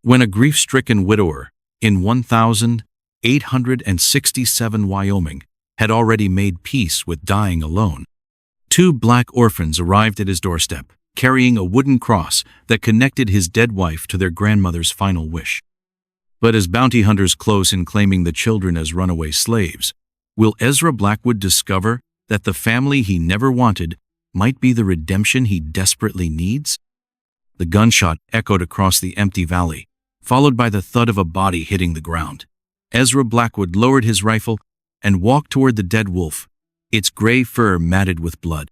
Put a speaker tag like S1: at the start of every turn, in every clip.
S1: When a grief-stricken widower in 1867 Wyoming had already made peace with dying alone, two black orphans arrived at his doorstep, carrying a wooden cross that connected his dead wife to their grandmother's final wish. But as bounty hunters close in claiming the children as runaway slaves, will Ezra Blackwood discover that the family he never wanted might be the redemption he desperately needs? The gunshot echoed across the empty valley, followed by the thud of a body hitting the ground. Ezra Blackwood lowered his rifle and walked toward the dead wolf, its gray fur matted with blood.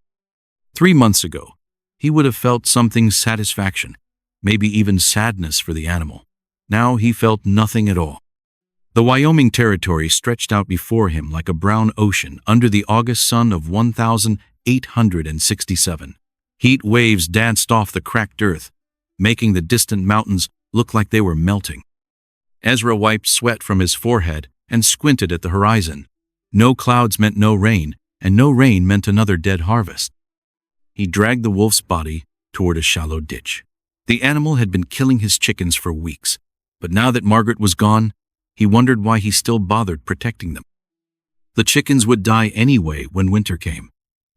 S1: 3 months ago, he would have felt something satisfaction, maybe even sadness for the animal. Now he felt nothing at all. The Wyoming territory stretched out before him like a brown ocean under the August sun of 1867. Heat waves danced off the cracked earth, making the distant mountains look like they were melting. Ezra wiped sweat from his forehead and squinted at the horizon. No clouds meant no rain, and no rain meant another dead harvest. He dragged the wolf's body toward a shallow ditch. The animal had been killing his chickens for weeks, but now that Margaret was gone, he wondered why he still bothered protecting them. The chickens would die anyway when winter came.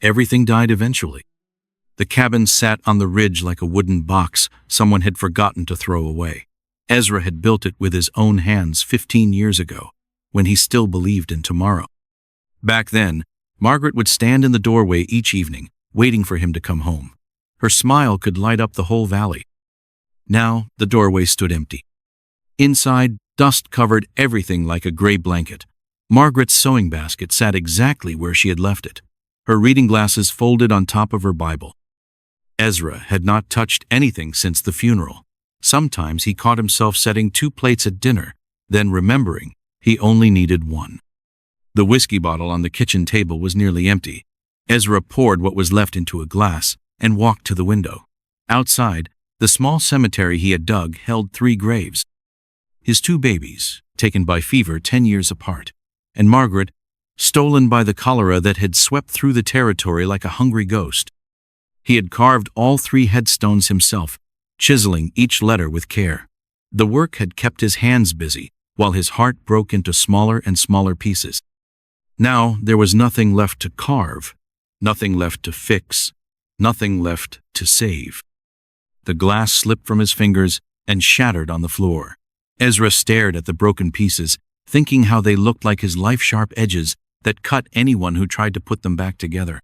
S1: Everything died eventually. The cabin sat on the ridge like a wooden box someone had forgotten to throw away. Ezra had built it with his own hands 15 years ago, when he still believed in tomorrow. Back then, Margaret would stand in the doorway each evening, waiting for him to come home. Her smile could light up the whole valley. Now, the doorway stood empty. Inside, dust covered everything like a gray blanket. Margaret's sewing basket sat exactly where she had left it, her reading glasses folded on top of her Bible. Ezra had not touched anything since the funeral. Sometimes he caught himself setting 2 plates at dinner, then remembering he only needed 1. The whiskey bottle on the kitchen table was nearly empty. Ezra poured what was left into a glass and walked to the window. Outside, the small cemetery he had dug held 3 graves. His 2 babies, taken by fever 10 years apart, and Margaret, stolen by the cholera that had swept through the territory like a hungry ghost. He had carved all 3 headstones himself, chiseling each letter with care. The work had kept his hands busy, while his heart broke into smaller and smaller pieces. Now there was nothing left to carve, nothing left to fix, nothing left to save. The glass slipped from his fingers and shattered on the floor. Ezra stared at the broken pieces, thinking how they looked like his life-sharp edges that cut anyone who tried to put them back together.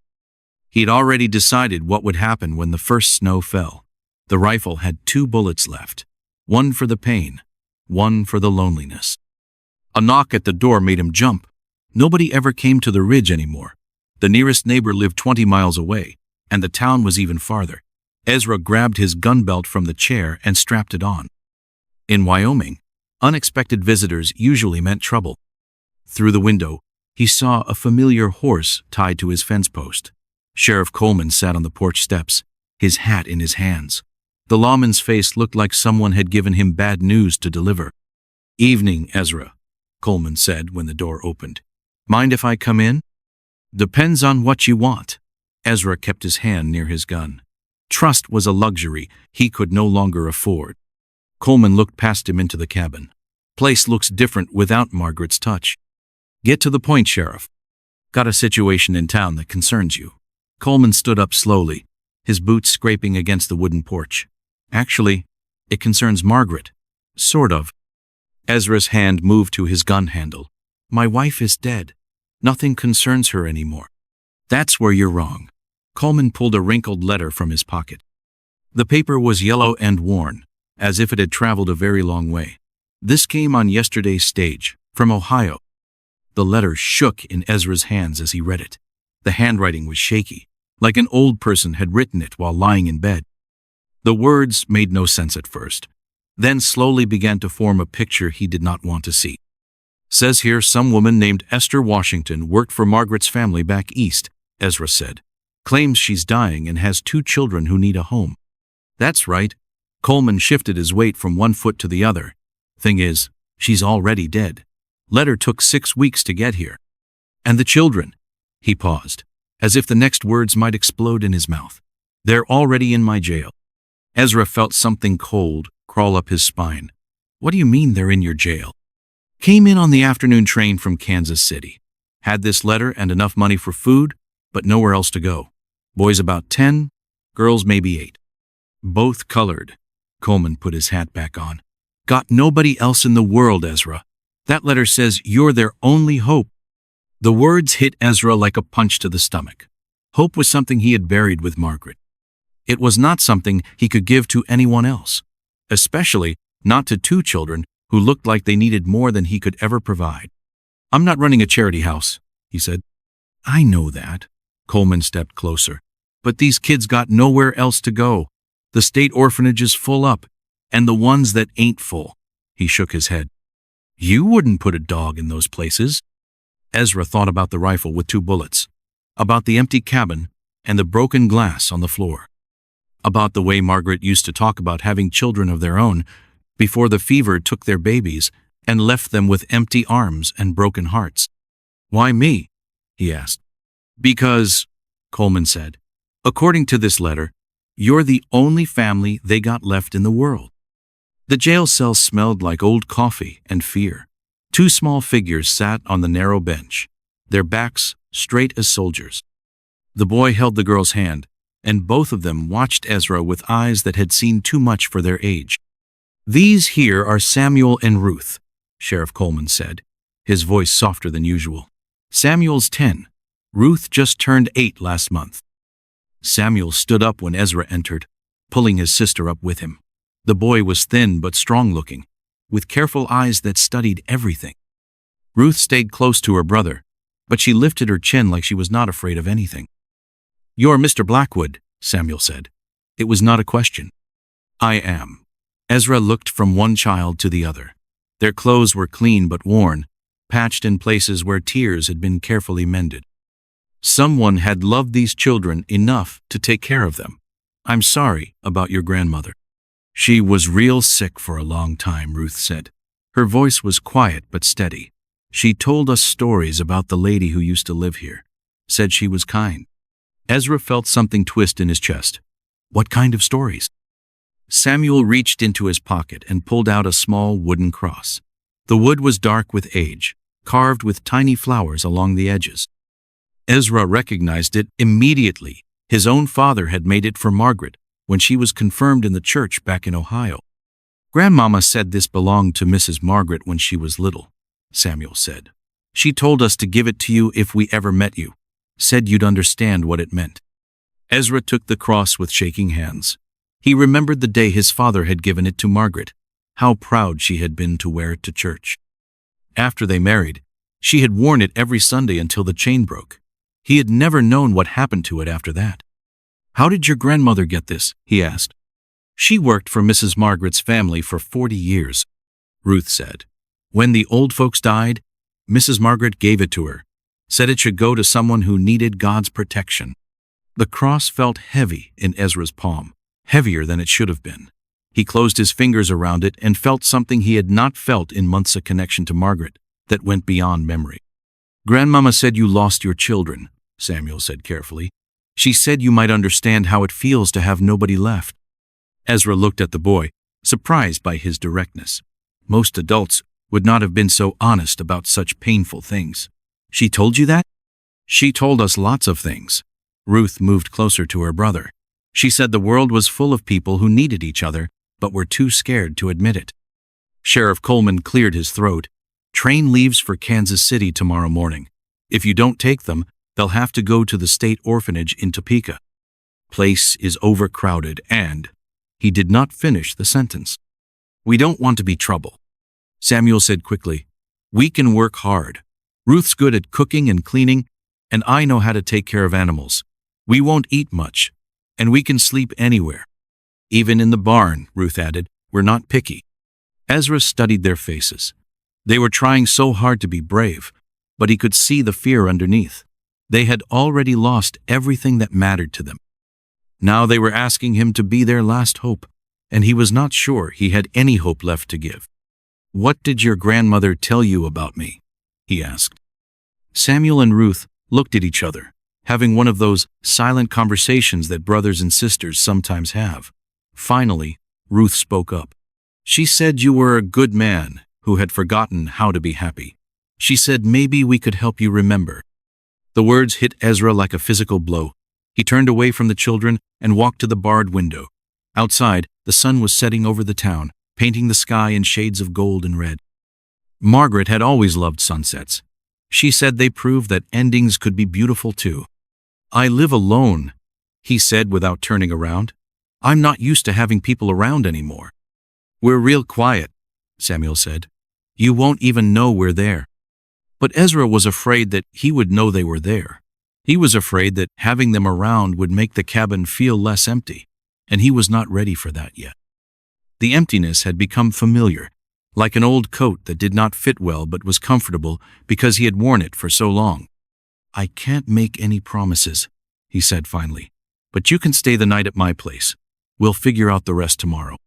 S1: He'd already decided what would happen when the first snow fell. The rifle had 2 bullets left, 1 for the pain, 1 for the loneliness. A knock at the door made him jump. Nobody ever came to the ridge anymore. The nearest neighbor lived 20 miles away, and the town was even farther. Ezra grabbed his gun belt from the chair and strapped it on. In Wyoming, unexpected visitors usually meant trouble. Through the window, he saw a familiar horse tied to his fence post. Sheriff Coleman sat on the porch steps, his hat in his hands. The lawman's face looked like someone had given him bad news to deliver. "Evening, Ezra," Coleman said when the door opened. "Mind if I come in?" "Depends on what you want." Ezra kept his hand near his gun. Trust was a luxury he could no longer afford. Coleman looked past him into the cabin. "Place looks different without Margaret's touch." "Get to the point, Sheriff. Got a situation in town that concerns you." Coleman stood up slowly, his boots scraping against the wooden porch. "Actually, it concerns Margaret. Sort of." Ezra's hand moved to his gun handle. "My wife is dead. Nothing concerns her anymore." "That's where you're wrong." Coleman pulled a wrinkled letter from his pocket. The paper was yellow and worn, as if it had traveled a very long way. "This came on yesterday's stage, from Ohio." The letter shook in Ezra's hands as he read it. The handwriting was shaky, like an old person had written it while lying in bed. The words made no sense at first, then slowly began to form a picture he did not want to see. "Says here some woman named Esther Washington worked for Margaret's family back east," Ezra said. "Claims she's dying and has 2 children who need a home." "That's right." Coleman shifted his weight from one foot to the other. "Thing is, she's already dead. Letter took 6 weeks to get here." "And the children?" He paused, as if the next words might explode in his mouth. "They're already in my jail." Ezra felt something cold crawl up his spine. What do you mean they're in your jail? Came in on the afternoon train from Kansas City. Had this letter and enough money for food, but nowhere else to go. Boys about 10, girls maybe 8. Both colored. Coleman put his hat back on. Got nobody else in the world, Ezra. That letter says you're their only hope. The words hit Ezra like a punch to the stomach. Hope was something he had buried with Margaret. It was not something he could give to anyone else, especially not to 2 children who looked like they needed more than he could ever provide. I'm not running a charity house, he said. I know that. Coleman stepped closer. But these kids got nowhere else to go. The state orphanage is full up, and the ones that ain't full. He shook his head. You wouldn't put a dog in those places. Ezra thought about the rifle with 2 bullets, about the empty cabin and the broken glass on the floor, about the way Margaret used to talk about having children of their own before the fever took their babies and left them with empty arms and broken hearts. Why me? He asked. Because, Coleman said, according to this letter, you're the only family they got left in the world. The jail cell smelled like old coffee and fear. 2 small figures sat on the narrow bench, their backs straight as soldiers. The boy held the girl's hand, and both of them watched Ezra with eyes that had seen too much for their age. These here are Samuel and Ruth, Sheriff Coleman said, his voice softer than usual. Samuel's 10. Ruth just turned 8 last month. Samuel stood up when Ezra entered, pulling his sister up with him. The boy was thin but strong-looking, with careful eyes that studied everything. Ruth stayed close to her brother, but she lifted her chin like she was not afraid of anything. You're Mr. Blackwood, Samuel said. It was not a question. I am. Ezra looked from one child to the other. Their clothes were clean but worn, patched in places where tears had been carefully mended. Someone had loved these children enough to take care of them. I'm sorry about your grandmother. She was real sick for a long time, Ruth said. Her voice was quiet but steady. She told us stories about the lady who used to live here. Said she was kind. Ezra felt something twist in his chest. What kind of stories? Samuel reached into his pocket and pulled out a small wooden cross. The wood was dark with age, carved with tiny flowers along the edges. Ezra recognized it immediately. His own father had made it for Margaret when she was confirmed in the church back in Ohio. Grandmama said this belonged to Mrs. Margaret when she was little, Samuel said. She told us to give it to you if we ever met you. Said you'd understand what it meant. Ezra took the cross with shaking hands. He remembered the day his father had given it to Margaret, how proud she had been to wear it to church. After they married, she had worn it every Sunday until the chain broke. He had never known what happened to it after that. How did your grandmother get this? He asked. She worked for Mrs. Margaret's family for 40 years, Ruth said. When the old folks died, Mrs. Margaret gave it to her, said it should go to someone who needed God's protection. The cross felt heavy in Ezra's palm, heavier than it should have been. He closed his fingers around it and felt something he had not felt in months, a connection to Margaret that went beyond memory. Grandmama said you lost your children, Samuel said carefully. She said you might understand how it feels to have nobody left. Ezra looked at the boy, surprised by his directness. Most adults would not have been so honest about such painful things. She told you that? She told us lots of things. Ruth moved closer to her brother. She said the world was full of people who needed each other, but were too scared to admit it. Sheriff Coleman cleared his throat. Train leaves for Kansas City tomorrow morning. If you don't take them, they'll have to go to the state orphanage in Topeka. Place is overcrowded and... He did not finish the sentence. We don't want to be trouble. Samuel said quickly, we can work hard. Ruth's good at cooking and cleaning, and I know how to take care of animals. We won't eat much, and we can sleep anywhere. Even in the barn, Ruth added, we're not picky. Ezra studied their faces. They were trying so hard to be brave, but he could see the fear underneath. They had already lost everything that mattered to them. Now they were asking him to be their last hope, and he was not sure he had any hope left to give. What did your grandmother tell you about me? He asked. Samuel and Ruth looked at each other, having one of those silent conversations that brothers and sisters sometimes have. Finally, Ruth spoke up. She said you were a good man who had forgotten how to be happy. She said maybe we could help you remember. The words hit Ezra like a physical blow. He turned away from the children and walked to the barred window. Outside, the sun was setting over the town, painting the sky in shades of gold and red. Margaret had always loved sunsets. She said they proved that endings could be beautiful too. I live alone, he said without turning around. I'm not used to having people around anymore. We're real quiet, Samuel said. You won't even know we're there. But Ezra was afraid that he would know they were there. He was afraid that having them around would make the cabin feel less empty, and he was not ready for that yet. The emptiness had become familiar, like an old coat that did not fit well but was comfortable because he had worn it for so long. I can't make any promises, he said finally, but you can stay the night at my place. We'll figure out the rest tomorrow.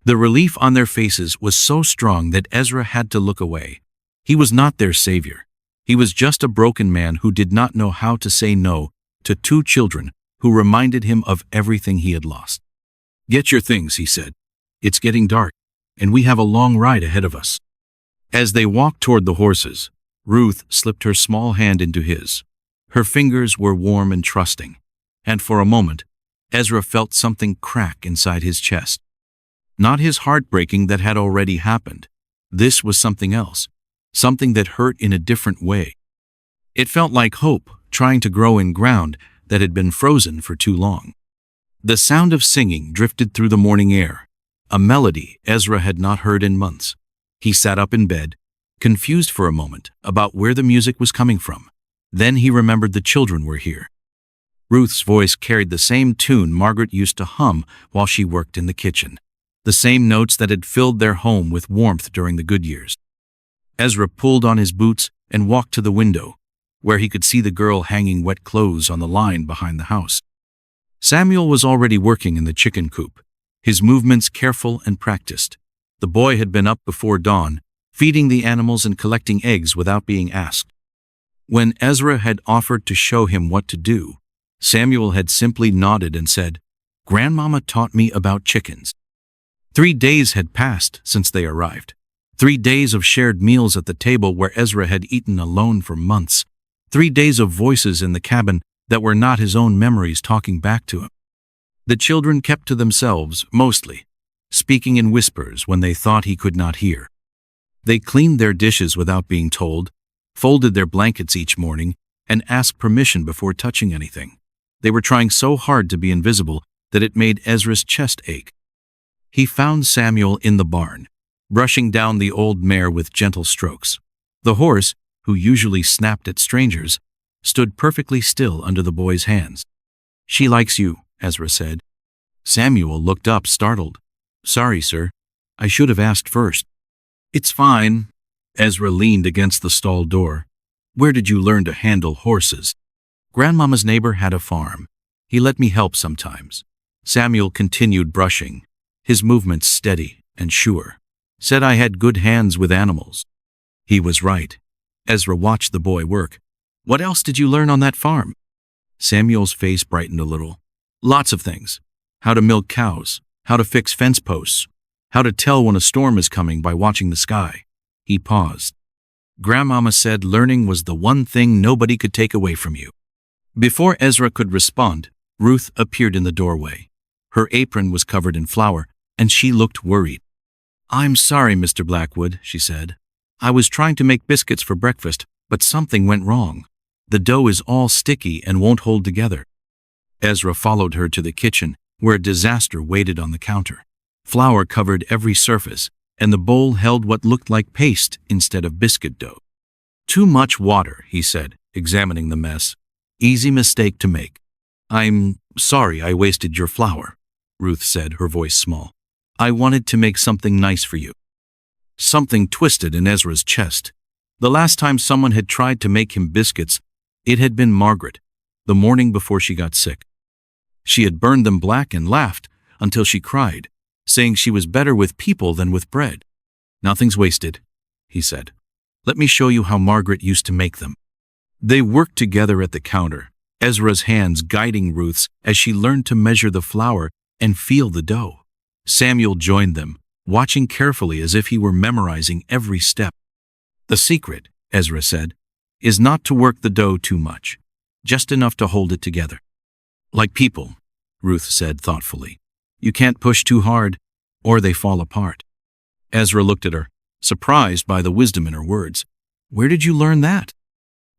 S1: The relief on their faces was so strong that Ezra had to look away. He was not their savior. He was just a broken man who did not know how to say no to two children who reminded him of everything he had lost. Get your things, he said. It's getting dark, and we have a long ride ahead of us. As they walked toward the horses, Ruth slipped her small hand into his. Her fingers were warm and trusting, and for a moment, Ezra felt something crack inside his chest. Not his heart breaking that had already happened. This was something else, something that hurt in a different way. It felt like hope trying to grow in ground that had been frozen for too long. The sound of singing drifted through the morning air, a melody Ezra had not heard in months. He sat up in bed, confused for a moment about where the music was coming from. Then he remembered the children were here. Ruth's voice carried the same tune Margaret used to hum while she worked in the kitchen, the same notes that had filled their home with warmth during the good years. Ezra pulled on his boots and walked to the window, where he could see the girl hanging wet clothes on the line behind the house. Samuel was already working in the chicken coop, his movements careful and practiced. The boy had been up before dawn, feeding the animals and collecting eggs without being asked. When Ezra had offered to show him what to do, Samuel had simply nodded and said, "Grandmama taught me about chickens." 3 days had passed since they arrived. 3 days of shared meals at the table where Ezra had eaten alone for months. 3 days of voices in the cabin that were not his own memories talking back to him. The children kept to themselves, mostly, speaking in whispers when they thought he could not hear. They cleaned their dishes without being told, folded their blankets each morning, and asked permission before touching anything. They were trying so hard to be invisible that it made Ezra's chest ache. He found Samuel in the barn, brushing down the old mare with gentle strokes. The horse, who usually snapped at strangers, stood perfectly still under the boy's hands. "She likes you," Ezra said. Samuel looked up, startled. "Sorry, sir. I should have asked first." "It's fine." Ezra leaned against the stall door. "Where did you learn to handle horses?" "Grandmama's neighbor had a farm. He let me help sometimes." Samuel continued brushing, his movements steady and sure. "Said I had good hands with animals." He was right. Ezra watched the boy work. "What else did you learn on that farm?" Samuel's face brightened a little. "Lots of things. How to milk cows, how to fix fence posts, how to tell when a storm is coming by watching the sky." He paused. "Grandmama said learning was the one thing nobody could take away from you." Before Ezra could respond, Ruth appeared in the doorway. Her apron was covered in flour, and she looked worried. "I'm sorry, Mr. Blackwood," she said. "I was trying to make biscuits for breakfast, but something went wrong. The dough is all sticky and won't hold together." Ezra followed her to the kitchen, where a disaster waited on the counter. Flour covered every surface, and the bowl held what looked like paste instead of biscuit dough. "Too much water," he said, examining the mess. "Easy mistake to make." "I'm sorry I wasted your flour," Ruth said, her voice small. "I wanted to make something nice for you." Something twisted in Ezra's chest. The last time someone had tried to make him biscuits, it had been Margaret, the morning before she got sick. She had burned them black and laughed until she cried, saying she was better with people than with bread. "Nothing's wasted," he said. "Let me show you how Margaret used to make them." They worked together at the counter, Ezra's hands guiding Ruth's as she learned to measure the flour and feel the dough. Samuel joined them, watching carefully as if he were memorizing every step. "The secret," Ezra said, "is not to work the dough too much, just enough to hold it together. Like people," Ruth said thoughtfully. "You can't push too hard, or they fall apart." Ezra looked at her, surprised by the wisdom in her words. "Where did you learn that?"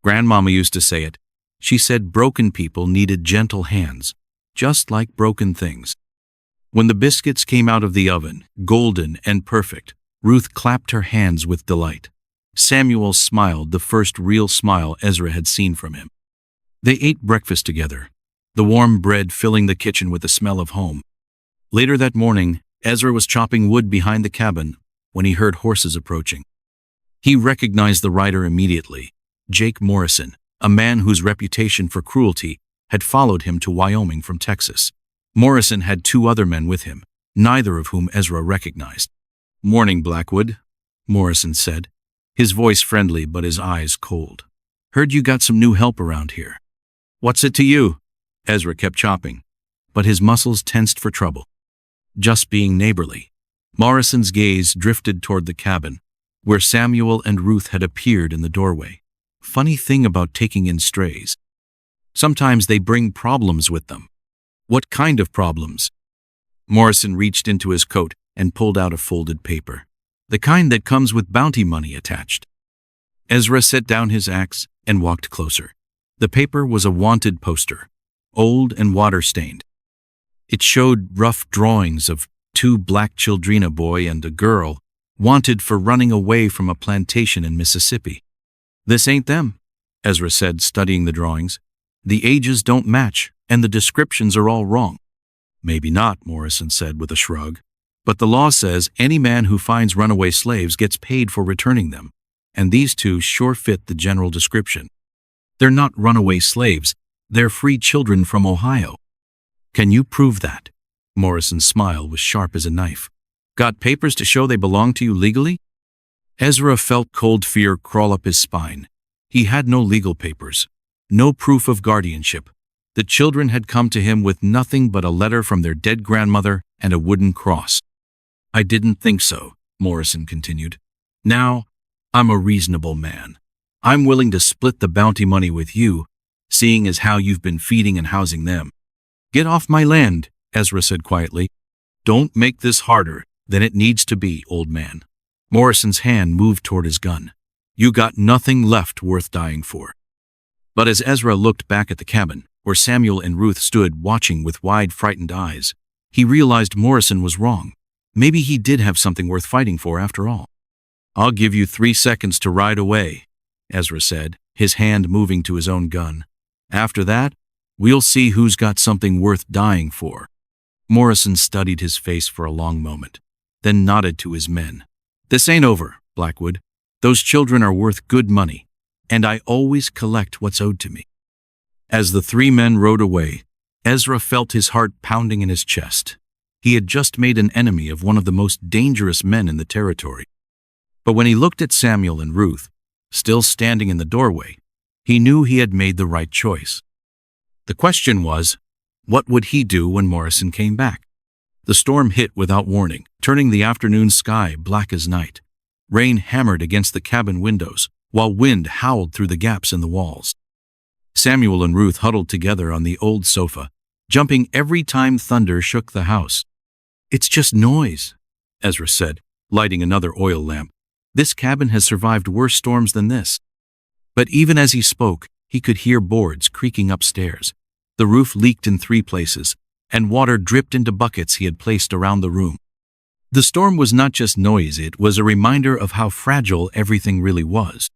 S1: "Grandmama used to say it. She said broken people needed gentle hands, just like broken things." When the biscuits came out of the oven, golden and perfect, Ruth clapped her hands with delight. Samuel smiled, the first real smile Ezra had seen from him. They ate breakfast together, the warm bread filling the kitchen with the smell of home. Later that morning, Ezra was chopping wood behind the cabin when he heard horses approaching. He recognized the rider immediately, Jake Morrison, a man whose reputation for cruelty had followed him to Wyoming from Texas. Morrison had 2 other men with him, neither of whom Ezra recognized. "Morning, Blackwood," Morrison said, his voice friendly but his eyes cold. "Heard you got some new help around here." "What's it to you?" Ezra kept chopping, but his muscles tensed for trouble. "Just being neighborly." Morrison's gaze drifted toward the cabin, where Samuel and Ruth had appeared in the doorway. "Funny thing about taking in strays. Sometimes they bring problems with them." "What kind of problems?" Morrison reached into his coat and pulled out a folded paper. "The kind that comes with bounty money attached." Ezra set down his axe and walked closer. The paper was a wanted poster, old and water-stained. It showed rough drawings of 2 black children, a boy and a girl, wanted for running away from a plantation in Mississippi. "This ain't them," Ezra said, studying the drawings. "The ages don't match, and the descriptions are all wrong." "Maybe not," Morrison said with a shrug. "But the law says any man who finds runaway slaves gets paid for returning them, and these 2 sure fit the general description. They're not runaway slaves, they're free children from Ohio." "Can you prove that?" Morrison's smile was sharp as a knife. "Got papers to show they belong to you legally?" Ezra felt cold fear crawl up his spine. He had no legal papers, no proof of guardianship. The children had come to him with nothing but a letter from their dead grandmother and a wooden cross. "I didn't think so," Morrison continued. "Now, I'm a reasonable man. I'm willing to split the bounty money with you, seeing as how you've been feeding and housing them." "Get off my land," Ezra said quietly. "Don't make this harder than it needs to be, old man." Morrison's hand moved toward his gun. "You got nothing left worth dying for." But as Ezra looked back at the cabin, where Samuel and Ruth stood watching with wide, frightened eyes, he realized Morrison was wrong. Maybe he did have something worth fighting for after all. "I'll give you 3 seconds to ride away," Ezra said, his hand moving to his own gun. "After that, we'll see who's got something worth dying for." Morrison studied his face for a long moment, then nodded to his men. "This ain't over, Blackwood. Those children are worth good money, and I always collect what's owed to me." As the 3 men rode away, Ezra felt his heart pounding in his chest. He had just made an enemy of one of the most dangerous men in the territory. But when he looked at Samuel and Ruth, still standing in the doorway, he knew he had made the right choice. The question was, what would he do when Morrison came back? The storm hit without warning, turning the afternoon sky black as night. Rain hammered against the cabin windows, while wind howled through the gaps in the walls. Samuel and Ruth huddled together on the old sofa, jumping every time thunder shook the house. "It's just noise," Ezra said, lighting another oil lamp. "This cabin has survived worse storms than this." But even as he spoke, he could hear boards creaking upstairs. The roof leaked in 3 places, and water dripped into buckets he had placed around the room. The storm was not just noise, it was a reminder of how fragile everything really was.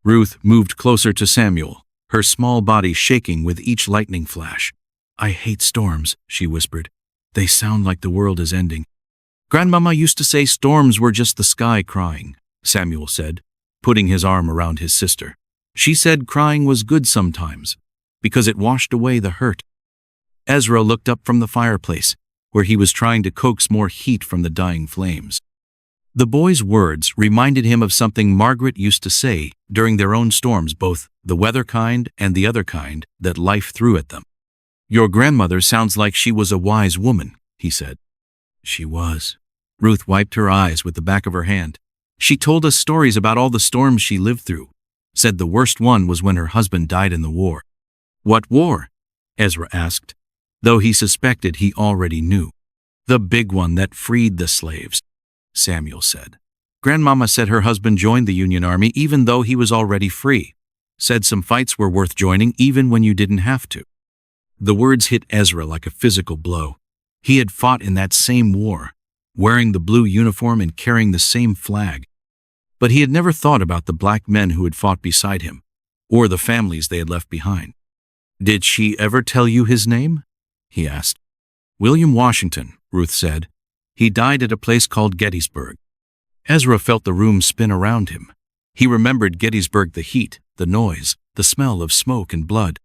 S1: Ruth moved closer to Samuel, her small body shaking with each lightning flash. "I hate storms," she whispered. "They sound like the world is ending." "Grandmama used to say storms were just the sky crying," Samuel said, putting his arm around his sister. "She said crying was good sometimes, because it washed away the hurt." Ezra looked up from the fireplace, where he was trying to coax more heat from the dying flames. The boy's words reminded him of something Margaret used to say during their own storms, both the weather kind and the other kind that life threw at them. "Your grandmother sounds like she was a wise woman," he said. "She was," Ruth wiped her eyes with the back of her hand. She told us stories about all the storms she lived through. Said the worst one was when her husband died in the war. What war? Ezra asked, though he suspected he already knew. The big one that freed the slaves, Samuel said. Grandmama said her husband joined the Union Army even though he was already free. Said some fights were worth joining even when you didn't have to. The words hit Ezra like a physical blow. He had fought in that same war, wearing the blue uniform and carrying the same flag. But he had never thought about the black men who had fought beside him, or the families they had left behind. Did she ever tell you his name? He asked. William Washington, Ruth said. He died at a place called Gettysburg. Ezra felt the room spin around him. He remembered Gettysburg, the heat, the noise, the smell of smoke and blood.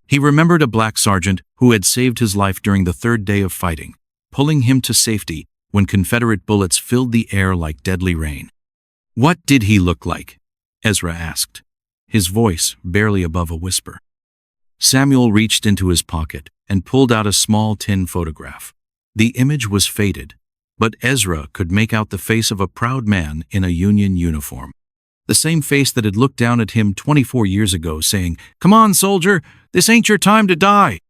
S1: He remembered a black sergeant who had saved his life during the third day of fighting, pulling him to safety when Confederate bullets filled the air like deadly rain. What did he look like? Ezra asked, his voice barely above a whisper. Samuel reached into his pocket and pulled out a small tin photograph. The image was faded, but Ezra could make out the face of a proud man in a Union uniform. The same face that had looked down at him 24 years ago, saying, "Come on, soldier, this ain't your time to die."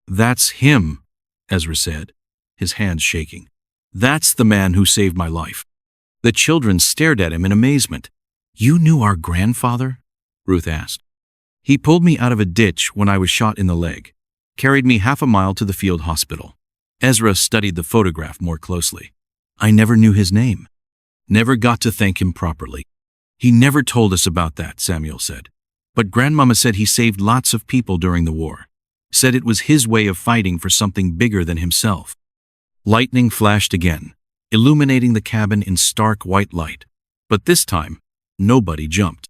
S1: That's him, Ezra said, his hands shaking. That's the man who saved my life. The children stared at him in amazement. You knew our grandfather? Ruth asked. He pulled me out of a ditch when I was shot in the leg, carried me half a mile to the field hospital. Ezra studied the photograph more closely. I never knew his name. Never got to thank him properly. He never told us about that, Samuel said. But Grandmama said he saved lots of people during the war. Said it was his way of fighting for something bigger than himself. Lightning flashed again, illuminating the cabin in stark white light. But this time, nobody jumped.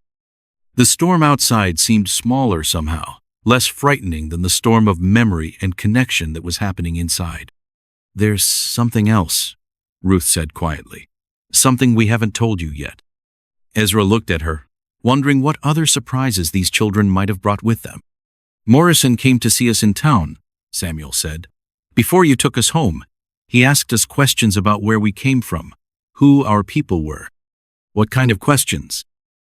S1: The storm outside seemed smaller somehow, less frightening than the storm of memory and connection that was happening inside. There's something else, Ruth said quietly. Something we haven't told you yet. Ezra looked at her, wondering what other surprises these children might have brought with them. Morrison came to see us in town, Samuel said. Before you took us home, he asked us questions about where we came from, who our people were. What kind of questions?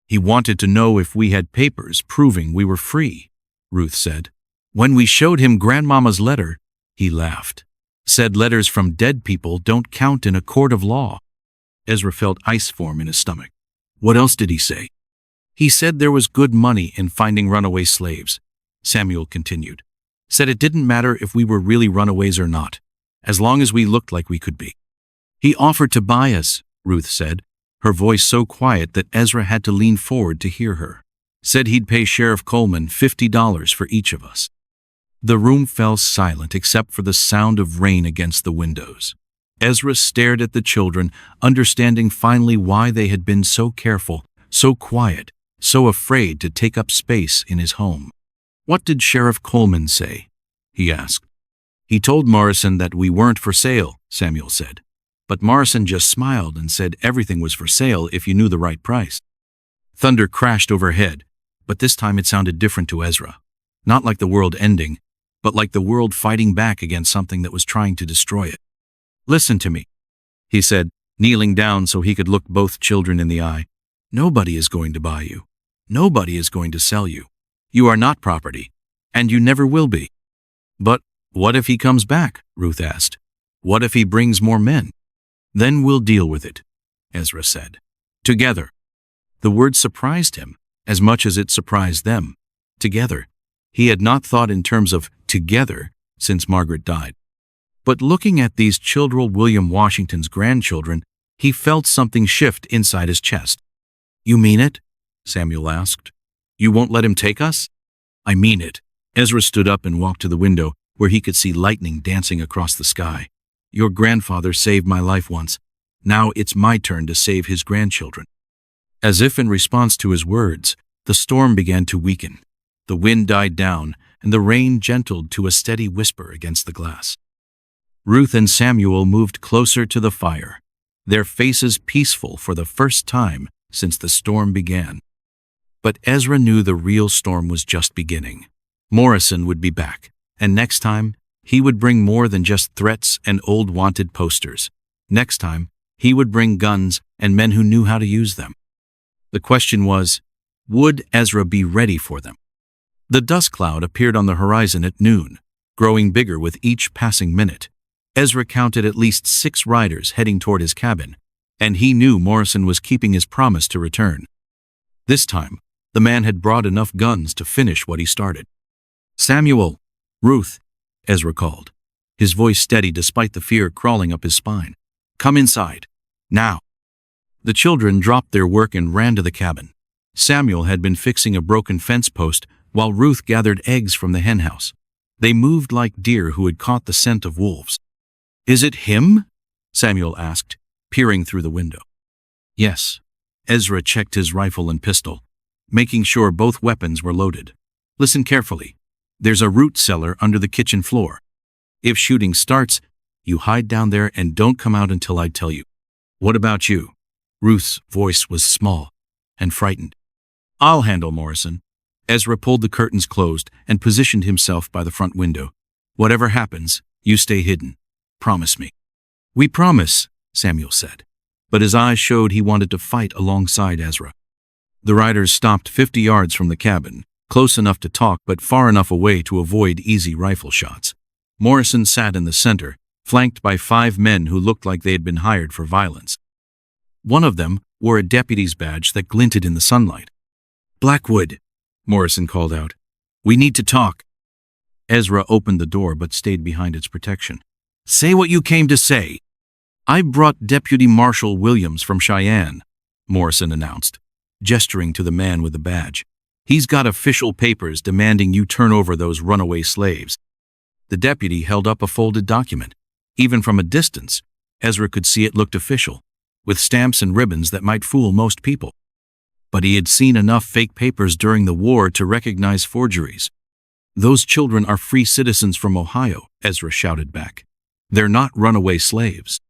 S1: He wanted to know if we had papers proving we were free, Ruth said. When we showed him Grandmama's letter, he laughed. Said letters from dead people don't count in a court of law. Ezra felt ice form in his stomach. What else did he say? He said there was good money in finding runaway slaves, Samuel continued. Said it didn't matter if we were really runaways or not, as long as we looked like we could be. He offered to buy us, Ruth said, her voice so quiet that Ezra had to lean forward to hear her. Said he'd pay Sheriff Coleman $50 for each of us. The room fell silent except for the sound of rain against the windows. Ezra stared at the children, understanding finally why they had been so careful, so quiet, so afraid to take up space in his home. What did Sheriff Coleman say? He asked. He told Morrison that we weren't for sale, Samuel said. But Morrison just smiled and said everything was for sale if you knew the right price. Thunder crashed overhead, but this time it sounded different to Ezra. Not like the world ending, but like the world fighting back against something that was trying to destroy it. Listen to me, he said, kneeling down so he could look both children in the eye. Nobody is going to buy you. Nobody is going to sell you. You are not property, and you never will be. But what if he comes back? Ruth asked. What if he brings more men? Then we'll deal with it, Ezra said. Together. The word surprised him as much as it surprised them. Together. He had not thought in terms of together since Margaret died. But looking at these children, William Washington's grandchildren, he felt something shift inside his chest. You mean it? Samuel asked. You won't let him take us? I mean it. Ezra stood up and walked to the window where he could see lightning dancing across the sky. Your grandfather saved my life once. Now it's my turn to save his grandchildren. As if in response to his words, the storm began to weaken. The wind died down, and the rain gentled to a steady whisper against the glass. Ruth and Samuel moved closer to the fire, their faces peaceful for the first time since the storm began. But Ezra knew the real storm was just beginning. Morrison would be back, and next time, he would bring more than just threats and old wanted posters. Next time, He would bring guns and men who knew how to use them. The question was, would Ezra be ready for them? The dust cloud appeared on the horizon at noon, growing bigger with each passing minute. Ezra counted at least 6 riders heading toward his cabin, and he knew Morrison was keeping his promise to return. This time, the man had brought enough guns to finish what he started. "Samuel! Ruth!" Ezra called, his voice steady despite the fear crawling up his spine. "Come inside. Now." The children dropped their work and ran to the cabin. Samuel had been fixing a broken fence post while Ruth gathered eggs from the henhouse. They moved like deer who had caught the scent of wolves. "Is it him?" Samuel asked, peering through the window. "Yes." Ezra checked his rifle and pistol, making sure both weapons were loaded. "Listen carefully. There's a root cellar under the kitchen floor. If shooting starts, you hide down there and don't come out until I tell you." "What about you?" Ruth's voice was small and frightened. "I'll handle Morrison." Ezra pulled the curtains closed and positioned himself by the front window. "Whatever happens, you stay hidden. Promise me." "We promise," Samuel said, but his eyes showed he wanted to fight alongside Ezra. The riders stopped 50 yards from the cabin, close enough to talk but far enough away to avoid easy rifle shots. Morrison sat in the center, flanked by 5 men who looked like they had been hired for violence. One of them wore a deputy's badge that glinted in the sunlight. "Blackwood," Morrison called out. "We need to talk." Ezra opened the door but stayed behind its protection. "Say what you came to say." "I brought Deputy Marshal Williams from Cheyenne," Morrison announced, gesturing to the man with the badge. "He's got official papers demanding you turn over those runaway slaves." The deputy held up a folded document. Even from a distance, Ezra could see it looked official, with stamps and ribbons that might fool most people. But he had seen enough fake papers during the war to recognize forgeries. "Those children are free citizens from Ohio," Ezra shouted back. "They're not runaway slaves."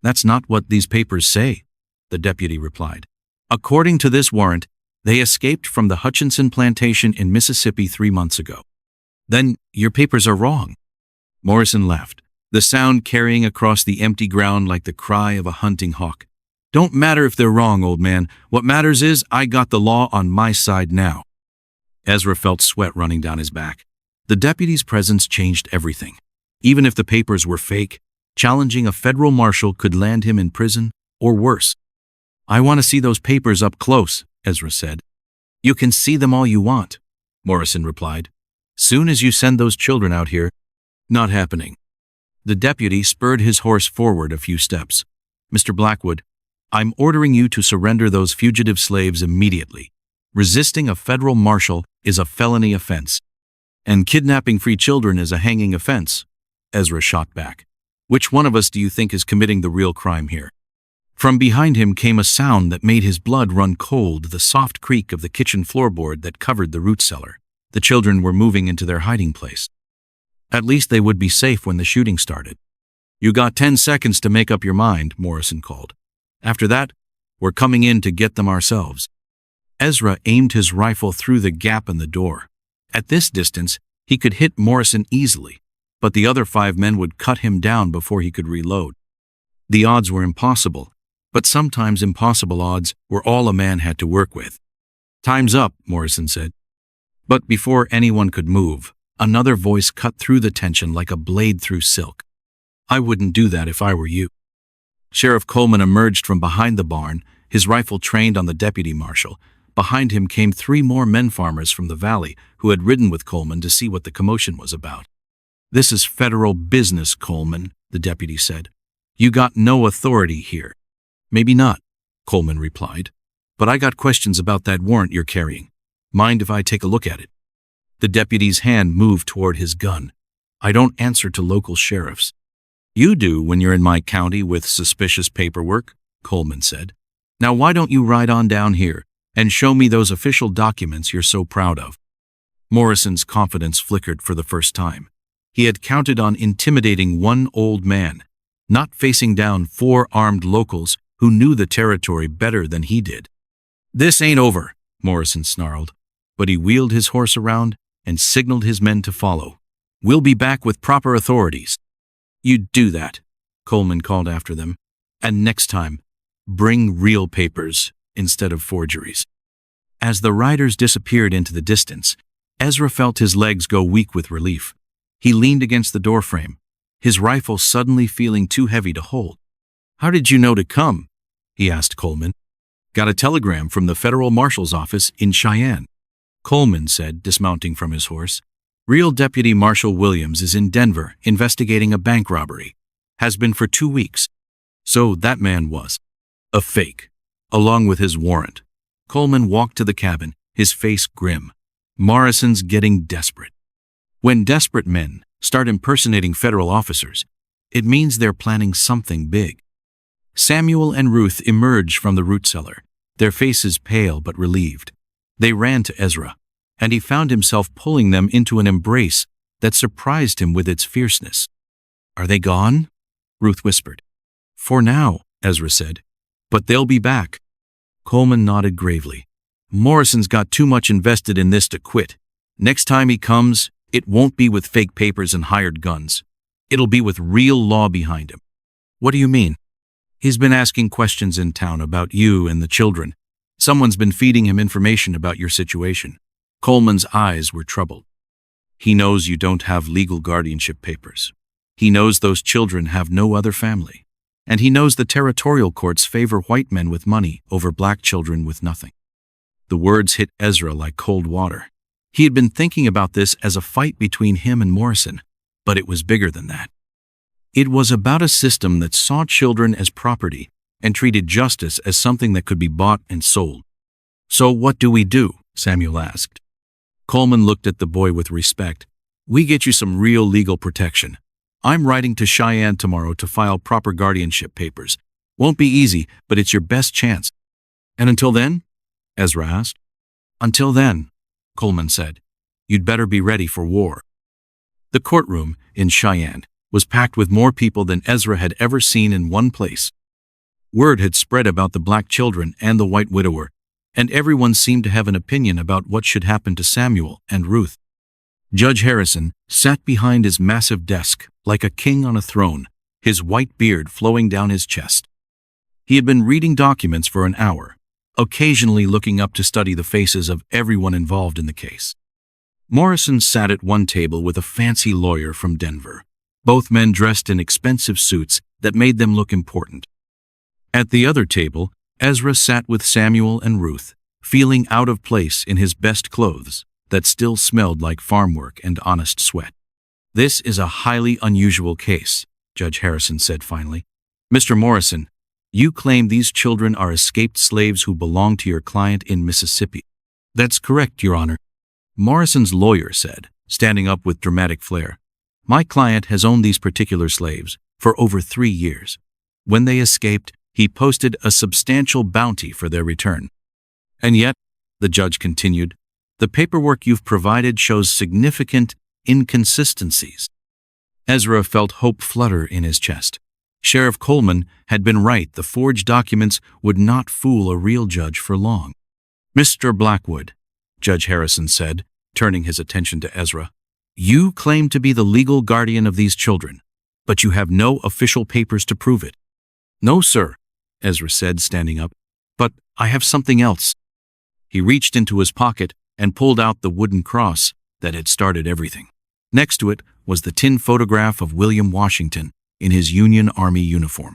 S1: "That's not what these papers say," the deputy replied. "According to this warrant, they escaped from the Hutchinson plantation in Mississippi 3 months ago." "Then your papers are wrong." Morrison laughed, the sound carrying across the empty ground like the cry of a hunting hawk. "Don't matter if they're wrong, old man. What matters is I got the law on my side now." Ezra felt sweat running down his back. The deputy's presence changed everything. Even if the papers were fake, challenging a federal marshal could land him in prison, or worse. "I want to see those papers up close," Ezra said. "You can see them all you want," Morrison replied. "Soon as you send those children out here." "Not happening." The deputy spurred his horse forward a few steps. "Mr. Blackwood, I'm ordering you to surrender those fugitive slaves immediately. Resisting a federal marshal is a felony offense. And kidnapping free children is a hanging offense," Ezra shot back. "Which one of us do you think is committing the real crime here?" From behind him came a sound that made his blood run cold, the soft creak of the kitchen floorboard that covered the root cellar. The children were moving into their hiding place. At least they would be safe when the shooting started. "You got 10 seconds to make up your mind," Morrison called. "After that, we're coming in to get them ourselves." Ezra aimed his rifle through the gap in the door. At this distance, he could hit Morrison easily, but the other 5 men would cut him down before he could reload. The odds were impossible, but sometimes impossible odds were all a man had to work with. "Time's up," Morrison said. But before anyone could move, another voice cut through the tension like a blade through silk. "I wouldn't do that if I were you." Sheriff Coleman emerged from behind the barn, his rifle trained on the deputy marshal. Behind him came 3 more men farmers from the valley who had ridden with Coleman to see what the commotion was about. "This is federal business, Coleman," the deputy said. "You got no authority here." "Maybe not," Coleman replied, "but I got questions about that warrant you're carrying. Mind if I take a look at it?" The deputy's hand moved toward his gun. "I don't answer to local sheriffs." "You do when you're in my county with suspicious paperwork," Coleman said. "Now why don't you ride on down here and show me those official documents you're so proud of?" Morrison's confidence flickered for the first time. He had counted on intimidating one old man, not facing down 4 armed locals who knew the territory better than he did. "This ain't over," Morrison snarled, but he wheeled his horse around and signaled his men to follow. "We'll be back with proper authorities." "You'd do that," Coleman called after them. And next time, bring real papers instead of forgeries." As the riders disappeared into the distance, Ezra felt his legs go weak with relief. He leaned against the doorframe, his rifle suddenly feeling too heavy to hold. "How did you know to come?" he asked Coleman. "Got a telegram from the federal marshal's office in Cheyenne," Coleman said, dismounting from his horse. "Real Deputy Marshal Williams is in Denver investigating a bank robbery. Has been for 2 weeks. So that man was a fake, along with his warrant." Coleman walked to the cabin, his face grim. Morrison's getting desperate. When desperate men start impersonating federal officers, it means they're planning something big. Samuel and Ruth emerged from the root cellar, their faces pale but relieved. They ran to Ezra, and he found himself pulling them into an embrace that surprised him with its fierceness. "Are they gone?" Ruth whispered. "For now," Ezra said, "but they'll be back." Coleman nodded gravely. "Morrison's got too much invested in this to quit. Next time he comes, it won't be with fake papers and hired guns. It'll be with real law behind him." "What do you mean?" "He's been asking questions in town about you and the children. Someone's been feeding him information about your situation." Coleman's eyes were troubled. "He knows you don't have legal guardianship papers. He knows those children have no other family. And he knows the territorial courts favor white men with money over black children with nothing." The words hit Ezra like cold water. He had been thinking about this as a fight between him and Morrison, but it was bigger than that. It was about a system that saw children as property and treated justice as something that could be bought and sold. "So what do we do?" Samuel asked. Coleman looked at the boy with respect. "We get you some real legal protection. I'm riding to Cheyenne tomorrow to file proper guardianship papers. Won't be easy, but it's your best chance." "And until then?" Ezra asked. "Until then," Coleman said, "you'd better be ready for war." The courtroom in Cheyenne was packed with more people than Ezra had ever seen in one place. Word had spread about the black children and the white widower, and everyone seemed to have an opinion about what should happen to Samuel and Ruth. Judge Harrison sat behind his massive desk like a king on a throne, his white beard flowing down his chest. He had been reading documents for an hour, occasionally looking up to study the faces of everyone involved in the case. Morrison sat at one table with a fancy lawyer from Denver, both men dressed in expensive suits that made them look important. At the other table, Ezra sat with Samuel and Ruth, feeling out of place in his best clothes that still smelled like farm work and honest sweat. "This is a highly unusual case," Judge Harrison said finally. "Mr. Morrison, you claim these children are escaped slaves who belong to your client in Mississippi." "That's correct, Your Honor," Morrison's lawyer said, standing up with dramatic flair. "My client has owned these particular slaves for over 3 years. When they escaped, he posted a substantial bounty for their return. And yet," the judge continued, "the paperwork you've provided shows significant inconsistencies." Ezra felt hope flutter in his chest. Sheriff Coleman had been right. The forged documents would not fool a real judge for long. "Mr. Blackwood," Judge Harrison said, turning his attention to Ezra, "you claim to be the legal guardian of these children, but you have no official papers to prove it." "No, sir," Ezra said, standing up, "but I have something else." He reached into his pocket and pulled out the wooden cross that had started everything. Next to it was the tin photograph of William Washington in his Union Army uniform.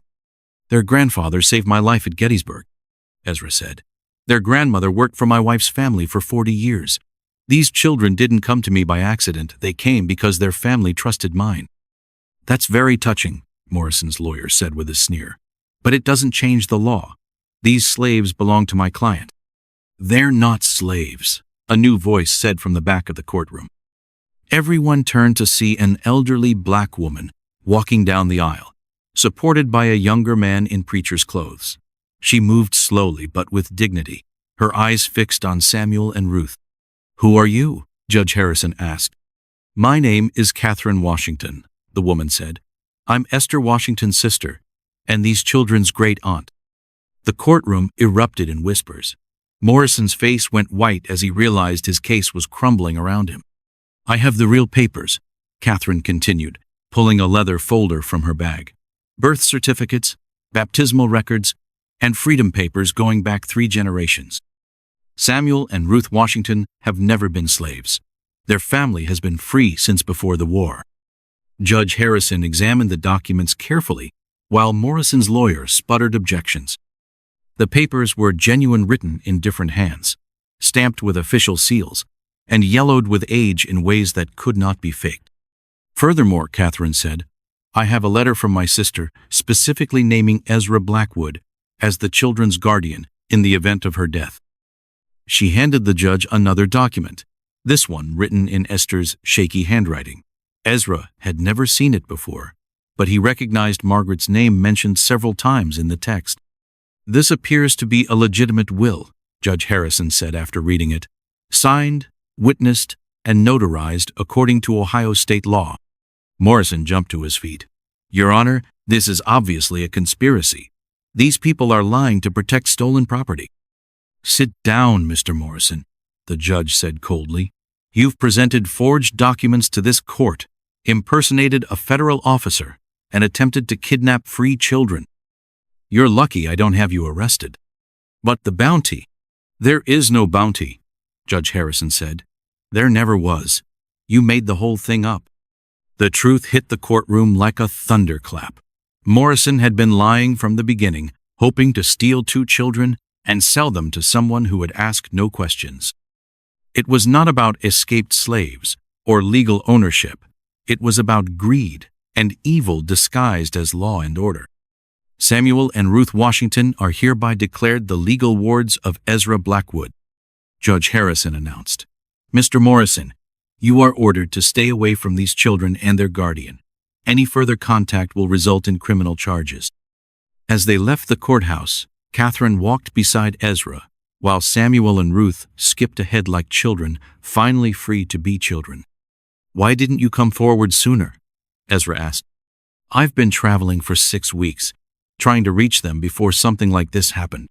S1: "Their grandfather saved my life at Gettysburg," Ezra said. "Their grandmother worked for my wife's family for 40 years. These children didn't come to me by accident. They came because their family trusted mine." "That's very touching," Morrison's lawyer said with a sneer. "But it doesn't change the law. These slaves belong to my client." "They're not slaves," a new voice said from the back of the courtroom. Everyone turned to see an elderly black woman walking down the aisle, supported by a younger man in preacher's clothes. She moved slowly but with dignity, her eyes fixed on Samuel and Ruth. "Who are you?" Judge Harrison asked. "My name is Catherine Washington," the woman said. "I'm Esther Washington's sister, and these children's great-aunt." The courtroom erupted in whispers. Morrison's face went white as he realized his case was crumbling around him. "I have the real papers," Catherine continued, pulling a leather folder from her bag. "Birth certificates, baptismal records, and freedom papers going back 3 generations. Samuel and Ruth Washington have never been slaves. Their family has been free since before the war. Judge Harrison examined the documents carefully, while Morrison's lawyer sputtered objections. The papers were genuine, written in different hands, stamped with official seals, and yellowed with age in ways that could not be faked. Furthermore, Catherine said, I have a letter from my sister specifically naming Ezra Blackwood as the children's guardian in the event of her death. She handed the judge another document, this one written in Esther's shaky handwriting. Ezra had never seen it before, but he recognized Margaret's name mentioned several times in the text. This appears to be a legitimate will, Judge Harrison said after reading it, signed, witnessed, and notarized according to Ohio state law. Morrison jumped to his feet. Your Honor, this is obviously a conspiracy. These people are lying to protect stolen property. Sit down, Mr. Morrison, the judge said coldly. You've presented forged documents to this court, impersonated a federal officer, and attempted to kidnap free children. You're lucky I don't have you arrested. But the bounty? There is no bounty, Judge Harrison said. There never was. You made the whole thing up. The truth hit the courtroom like a thunderclap. Morrison had been lying from the beginning, hoping to steal 2 children and sell them to someone who would ask no questions. It was not about escaped slaves or legal ownership. It was about greed and evil disguised as law and order. Samuel and Ruth Washington are hereby declared the legal wards of Ezra Blackwood, Judge Harrison announced. Mr. Morrison, you are ordered to stay away from these children and their guardian. Any further contact will result in criminal charges. As they left the courthouse, Catherine walked beside Ezra, while Samuel and Ruth skipped ahead like children, finally free to be children. Why didn't you come forward sooner? Ezra asked. I've been traveling for 6 weeks, trying to reach them before something like this happened,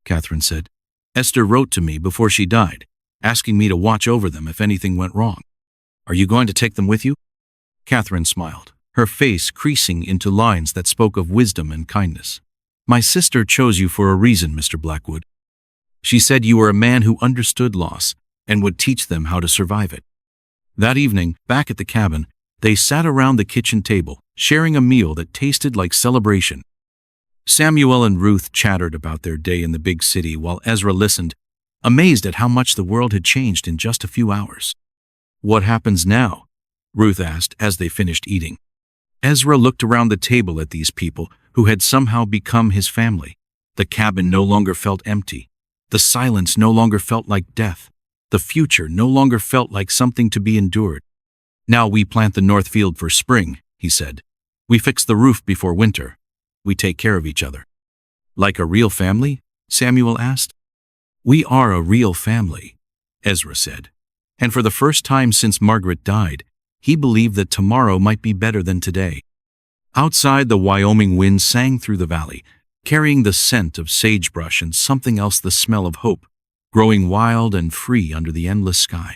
S1: Catherine said. Esther wrote to me before she died, asking me to watch over them if anything went wrong. Are you going to take them with you? Catherine smiled, her face creasing into lines that spoke of wisdom and kindness. My sister chose you for a reason, Mr. Blackwood. She said you were a man who understood loss and would teach them how to survive it. That evening, back at the cabin, they sat around the kitchen table, sharing a meal that tasted like celebration. Samuel and Ruth chattered about their day in the big city while Ezra listened, amazed at how much the world had changed in just a few hours. What happens now? Ruth asked as they finished eating. Ezra looked around the table at these people who had somehow become his family. The cabin no longer felt empty. The silence no longer felt like death. The future no longer felt like something to be endured. Now we plant the north field for spring, he said. We fix the roof before winter. We take care of each other. Like a real family? Samuel asked. We are a real family, Ezra said. And for the first time since Margaret died, he believed that tomorrow might be better than today. Outside, the Wyoming wind sang through the valley, carrying the scent of sagebrush and something else, the smell of hope, growing wild and free under the endless sky.